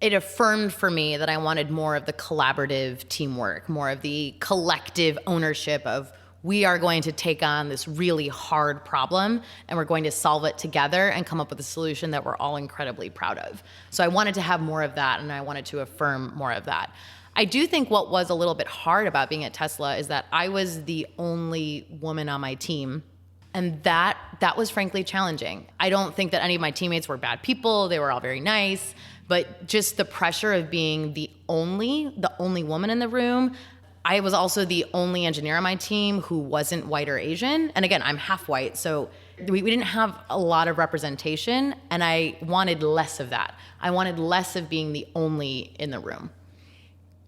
it affirmed for me that I wanted more of the collaborative teamwork, more of the collective ownership of we are going to take on this really hard problem and we're going to solve it together and come up with a solution that we're all incredibly proud of. So I wanted to have more of that, and I wanted to affirm more of that. I do think what was a little bit hard about being at Tesla is that I was the only woman on my team, and that was frankly challenging. I don't think that any of my teammates were bad people. They were all very nice, but just the pressure of being the only woman in the room. I was also the only engineer on my team who wasn't white or Asian. And again, I'm half white, so we didn't have a lot of representation, and I wanted less of that. I wanted less of being the only in the room.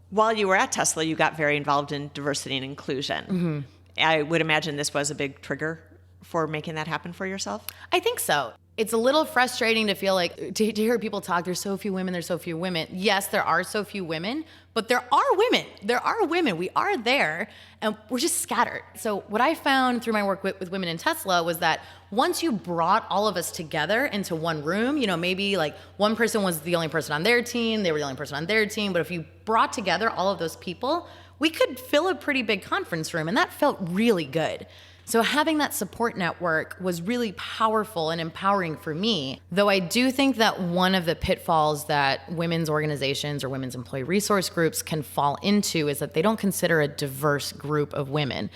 While you were at Tesla, you got very involved in diversity and inclusion. Mm-hmm. I would imagine this was a big trigger for making that happen for yourself? I think so. It's a little frustrating to feel like, to hear people talk, there's so few women, there's so few women. Yes, there are so few women, but there are women. There are women. We are there, and we're just scattered. So what I found through my work with women in Tesla was that once you brought all of us together into one room, maybe like one person was the only person on their team, they were the only person on their team, but if you brought together all of those people, we could fill a pretty big conference room, and that felt really good. So having that support network was really powerful and empowering for me, though I do think that one of the pitfalls that women's organizations or women's employee resource groups can fall into is that they don't consider a diverse group of women.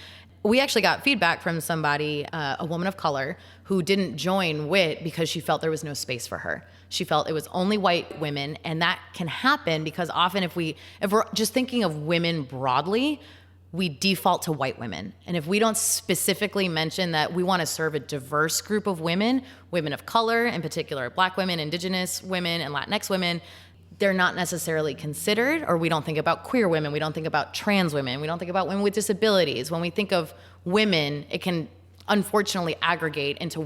We actually got feedback from somebody, a woman of color, who didn't join WIT because she felt there was no space for her. She felt it was only white women, and that can happen because often if we're just thinking of women broadly, we default to white women. And if we don't specifically mention that we want to serve a diverse group of women of color, in particular Black women, Indigenous women, and Latinx women, they're not necessarily considered, or we don't think about queer women, we don't think about trans women, we don't think about women with disabilities. When we think of women, it can unfortunately aggregate into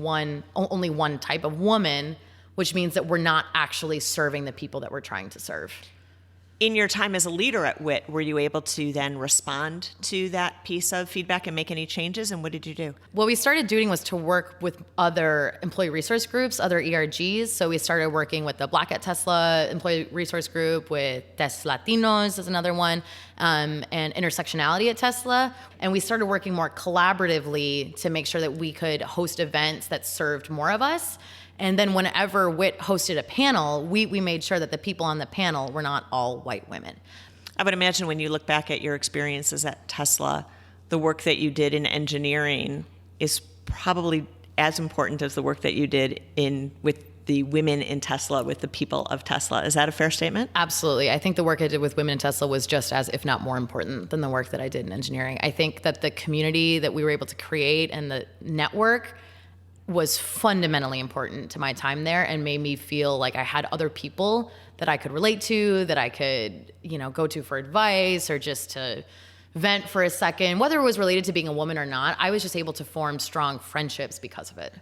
only one type of woman, which means that we're not actually serving the people that we're trying to serve. In your time as a leader at WIT, were you able to then respond to that piece of feedback and make any changes? And what did you do? What we started doing was to work with other employee resource groups, other ERGs. So we started working with the Black at Tesla employee resource group, with Des Latinos is another one, and intersectionality at Tesla. And we started working more collaboratively to make sure that we could host events that served more of us. And then whenever WIT hosted a panel, we made sure that the people on the panel were not all white women. I would imagine when you look back at your experiences at Tesla, the work that you did in engineering is probably as important as the work that you did with the women in Tesla, with the people of Tesla. Is that a fair statement? Absolutely. I think the work I did with women in Tesla was just as, if not more important than the work that I did in engineering. I think that the community that we were able to create and the network was fundamentally important to my time there and made me feel like I had other people that I could relate to, that I could, go to for advice or just to vent for a second. Whether it was related to being a woman or not, I was just able to form strong friendships because of it.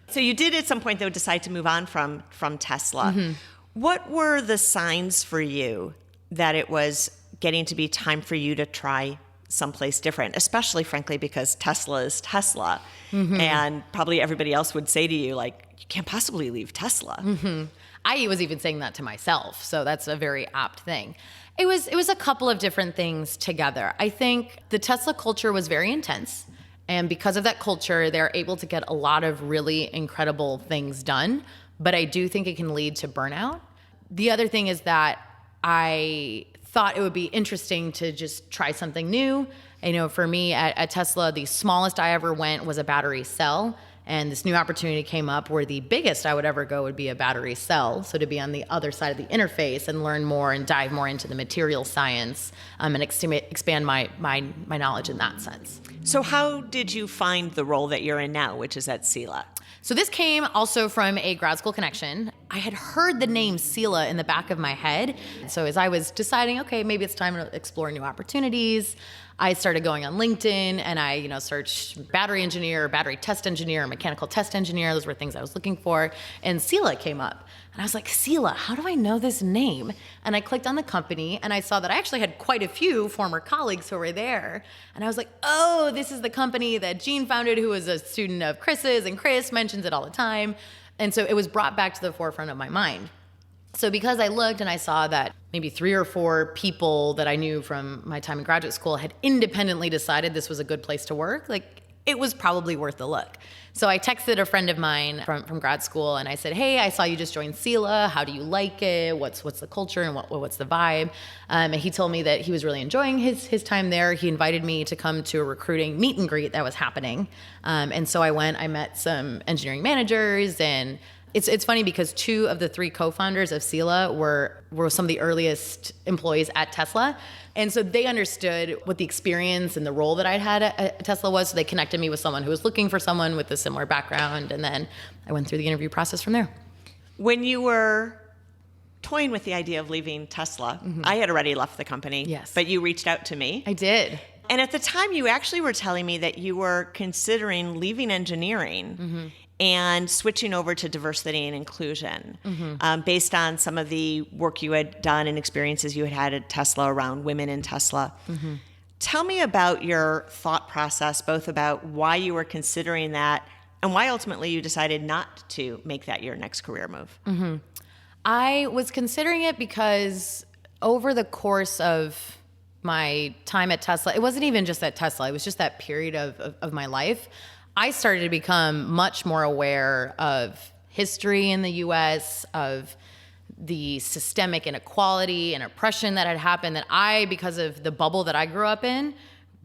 So you did at some point, though, decide to move on from Tesla. Mm-hmm. What were the signs for you that it was getting to be time for you to try someplace different, especially, frankly, because Tesla is Tesla. Mm-hmm. And probably everybody else would say to you, like, you can't possibly leave Tesla. Mm-hmm. I was even saying that to myself, so that's a very apt thing. It was a couple of different things together. I think the Tesla culture was very intense, and because of that culture, they're able to get a lot of really incredible things done, but I do think it can lead to burnout. The other thing is that I thought it would be interesting to just try something new. For me at Tesla, the smallest I ever went was a battery cell. And this new opportunity came up where the biggest I would ever go would be a battery cell. So to be on the other side of the interface and learn more and dive more into the material science and expand my knowledge in that sense. So how did you find the role that you're in now, which is at Sila? So this came also from a grad school connection. I had heard the name Sila in the back of my head. So as I was deciding, okay, maybe it's time to explore new opportunities, I started going on LinkedIn and I, searched battery engineer, battery test engineer, mechanical test engineer. Those were things I was looking for. And Sila came up. And I was like, Sila, how do I know this name? And I clicked on the company and I saw that I actually had quite a few former colleagues who were there. And I was like, oh, this is the company that Jean founded, who was a student of Chris's, and Chris mentions it all the time. And so it was brought back to the forefront of my mind. So because I looked and I saw that maybe 3 or 4 people that I knew from my time in graduate school had independently decided this was a good place to work, like it was probably worth a look. So I texted a friend of mine from grad school and I said, hey, I saw you just joined Sila. How do you like it? What's the culture and what's the vibe? And he told me that he was really enjoying his time there. He invited me to come to a recruiting meet and greet that was happening. And so I went, I met some engineering managers, and it's funny because 2 of the 3 co-founders of Sila were some of the earliest employees at Tesla. And so they understood what the experience and the role that I'd had at Tesla was. So they connected me with someone who was looking for someone with a similar background. And then I went through the interview process from there. When you were toying with the idea of leaving Tesla, mm-hmm. I had already left the company. Yes. But you reached out to me. I did. And at the time, you actually were telling me that you were considering leaving engineering mm-hmm. and switching over to diversity and inclusion mm-hmm. Based on some of the work you had done and experiences you had at Tesla around women in Tesla. Mm-hmm. Tell me about your thought process, both about why you were considering that and why ultimately you decided not to make that your next career move. Mm-hmm. I was considering it because over the course of my time at Tesla, it wasn't even just at Tesla, it was just that period of my life, I started to become much more aware of history in the US, of the systemic inequality and oppression that had happened, that because of the bubble that I grew up in,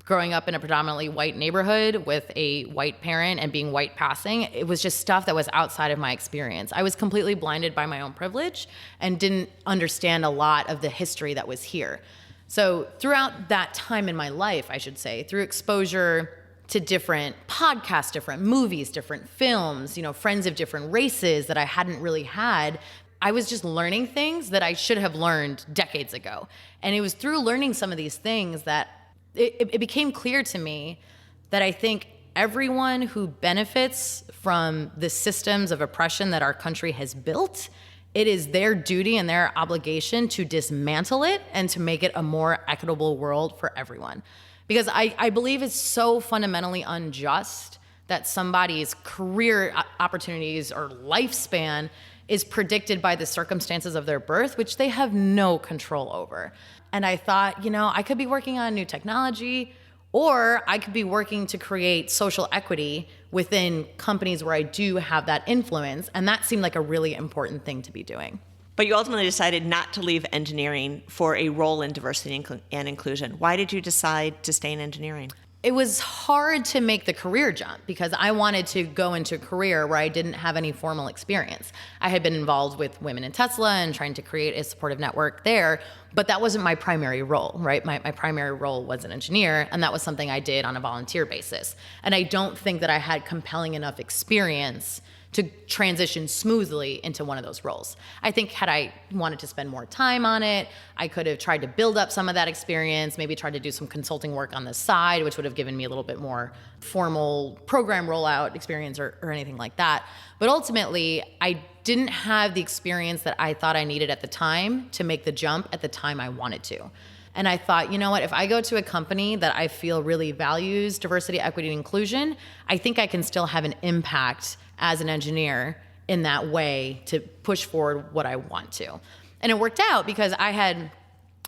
growing up in a predominantly white neighborhood with a white parent and being white passing, it was just stuff that was outside of my experience. I was completely blinded by my own privilege and didn't understand a lot of the history that was here. So throughout that time in my life, I should say, through exposure to different podcasts, different movies, different films, friends of different races that I hadn't really had, I was just learning things that I should have learned decades ago. And it was through learning some of these things that it became clear to me that I think everyone who benefits from the systems of oppression that our country has built it is their duty and their obligation to dismantle it and to make it a more equitable world for everyone. Because I believe it's so fundamentally unjust that somebody's career opportunities or lifespan is predicted by the circumstances of their birth, which they have no control over. And I thought, I could be working on new technology, or I could be working to create social equity within companies where I do have that influence. And that seemed like a really important thing to be doing. But you ultimately decided not to leave engineering for a role in diversity and inclusion. Why did you decide to stay in engineering? It was hard to make the career jump because I wanted to go into a career where I didn't have any formal experience. I had been involved with women in Tesla and trying to create a supportive network there, but that wasn't my primary role, right? My primary role was an engineer, and that was something I did on a volunteer basis. And I don't think that I had compelling enough experience to transition smoothly into one of those roles. I think had I wanted to spend more time on it, I could have tried to build up some of that experience, maybe tried to do some consulting work on the side, which would have given me a little bit more formal program rollout experience or anything like that. But ultimately, I didn't have the experience that I thought I needed at the time to make the jump at the time I wanted to. And I thought, you know what, if I go to a company that I feel really values diversity, equity, and inclusion, I think I can still have an impact as an engineer in that way to push forward what I want to. And it worked out because I had,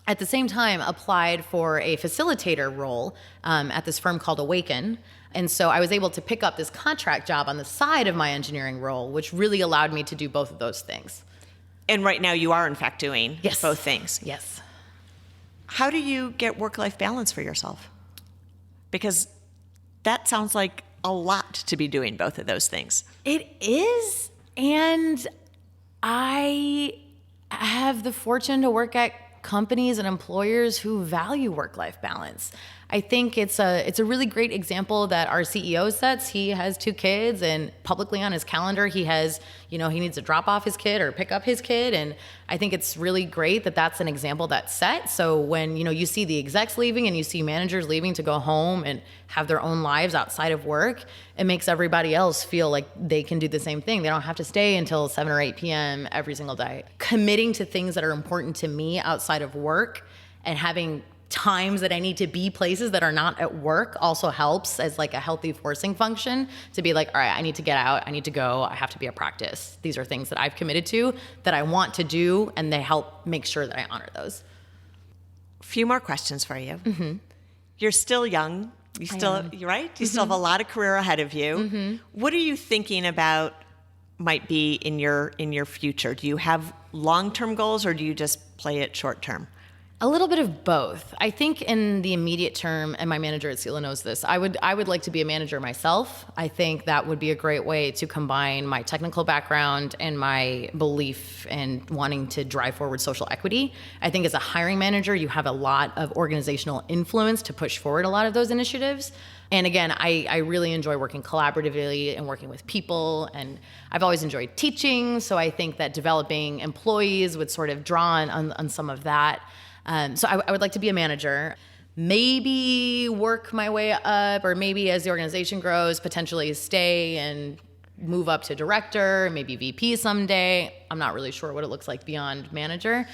at the same time, applied for a facilitator role at this firm called Awaken. And so I was able to pick up this contract job on the side of my engineering role, which really allowed me to do both of those things. And right now you are, in fact, doing both things. Yes. How do you get work-life balance for yourself? Because that sounds like a lot to be doing both of those things. It is. And I have the fortune to work at companies and employers who value work-life balance. I think it's a really great example that our CEO sets. He has 2 kids, and publicly on his calendar, he has, he needs to drop off his kid or pick up his kid. And I think it's really great that that's an example that's set. So when, you see the execs leaving and you see managers leaving to go home and have their own lives outside of work, it makes everybody else feel like they can do the same thing. They don't have to stay until 7 or 8 p.m. every single day. Committing to things that are important to me outside of work and having times that I need to be places that are not at work also helps as like a healthy forcing function to be like, all right, I need to get out, I need to go, I have to be at practice. These are things that I've committed to that I want to do, and they help make sure that I honor those. A few more questions for you. Mm-hmm. You're still young. You're right? You still have a lot of career ahead of you. Mm-hmm. What are you thinking about might be in your future? Do you have long-term goals, or do you just play it short-term? A little bit of both. I think in the immediate term, and my manager at Sela knows this, I would like to be a manager myself. I think that would be a great way to combine my technical background and my belief in wanting to drive forward social equity. I think as a hiring manager, you have a lot of organizational influence to push forward a lot of those initiatives. And again, I really enjoy working collaboratively and working with people, and I've always enjoyed teaching, so I think that developing employees would sort of draw on some of that. So I would like to be a manager, maybe work my way up, or maybe as the organization grows, potentially stay and move up to director, maybe VP someday. I'm not really sure what it looks like beyond manager.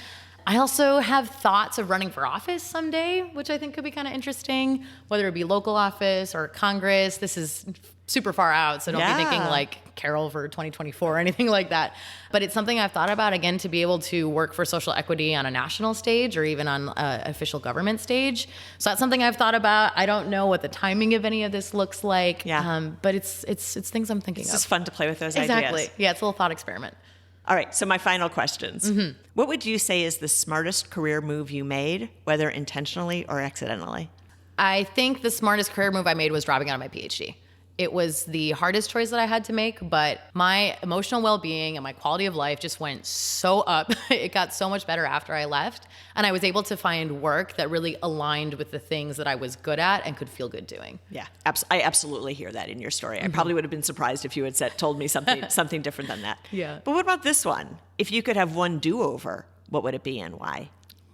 I also have thoughts of running for office someday, which I think could be kind of interesting, whether it be local office or Congress. This is super far out, so don't be thinking like Carol for 2024 or anything like that. But it's something I've thought about, again, to be able to work for social equity on a national stage or even on an official government stage. So that's something I've thought about. I don't know what the timing of any of this looks like, but it's things I'm thinking of. It's just fun to play with those ideas. Exactly. Yeah, it's a little thought experiment. All right, so my final questions. Mm-hmm. What would you say is the smartest career move you made, whether intentionally or accidentally? I think the smartest career move I made was dropping out of my PhD. It was the hardest choice that I had to make, but my emotional well-being and my quality of life just went so up. It got so much better after I left, and I was able to find work that really aligned with the things that I was good at and could feel good doing. Yeah, I absolutely hear that in your story. I probably would have been surprised if you had told me something different than that. Yeah. But what about this one? If you could have one do-over, what would it be and why?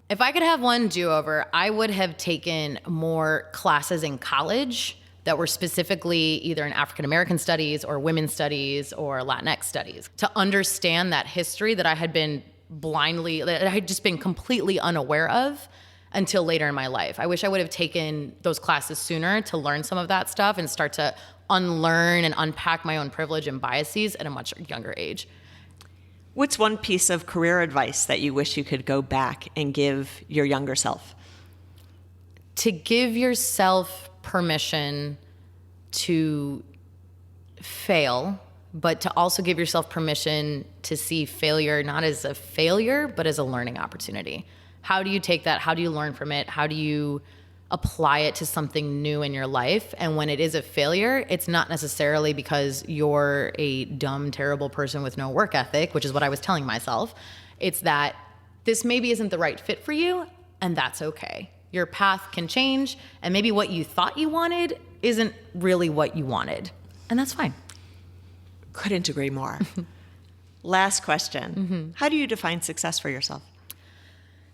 If I could have one do-over, I would have taken more classes in college that were specifically either in African American studies or women's studies or Latinx studies, to understand that history that I had just been completely unaware of until later in my life. I wish I would have taken those classes sooner to learn some of that stuff and start to unlearn and unpack my own privilege and biases at a much younger age. What's one piece of career advice that you wish you could go back and give your younger self? To give yourself permission to fail, but to also give yourself permission to see failure not as a failure, but as a learning opportunity. How do you take that? How do you learn from it? How do you apply it to something new in your life? And when it is a failure, it's not necessarily because you're a dumb, terrible person with no work ethic, which is what I was telling myself. It's that this maybe isn't the right fit for you, and that's okay. Your path can change, and maybe what you thought you wanted isn't really what you wanted, and that's fine. Couldn't agree more. Last question. How do you define success for yourself?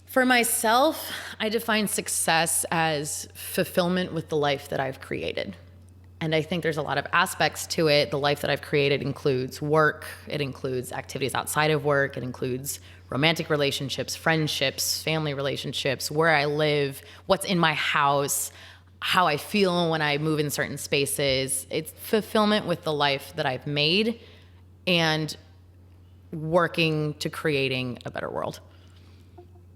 For myself, I define success as fulfillment with the life that I've created. And I think there's a lot of aspects to it. The life that I've created includes work, it includes activities outside of work, it includes romantic relationships, friendships, family relationships, where I live, what's in my house, how I feel when I move in certain spaces. It's fulfillment with the life that I've made and working to creating a better world.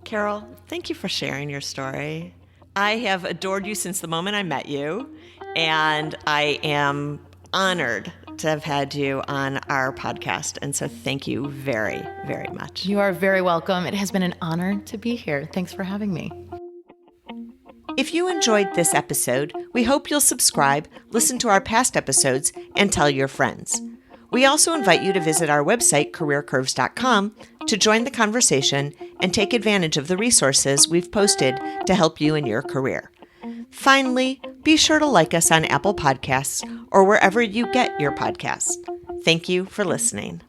Carol, thank you for sharing your story. I have adored you since the moment I met you, and I am honored to have had you on our podcast. And so thank you very, very much. You are very welcome. It has been an honor to be here. Thanks for having me. If you enjoyed this episode, we hope you'll subscribe, listen to our past episodes, and tell your friends. We also invite you to visit our website, careercurves.com, to join the conversation and take advantage of the resources we've posted to help you in your career. Finally, be sure to like us on Apple Podcasts or wherever you get your podcasts. Thank you for listening.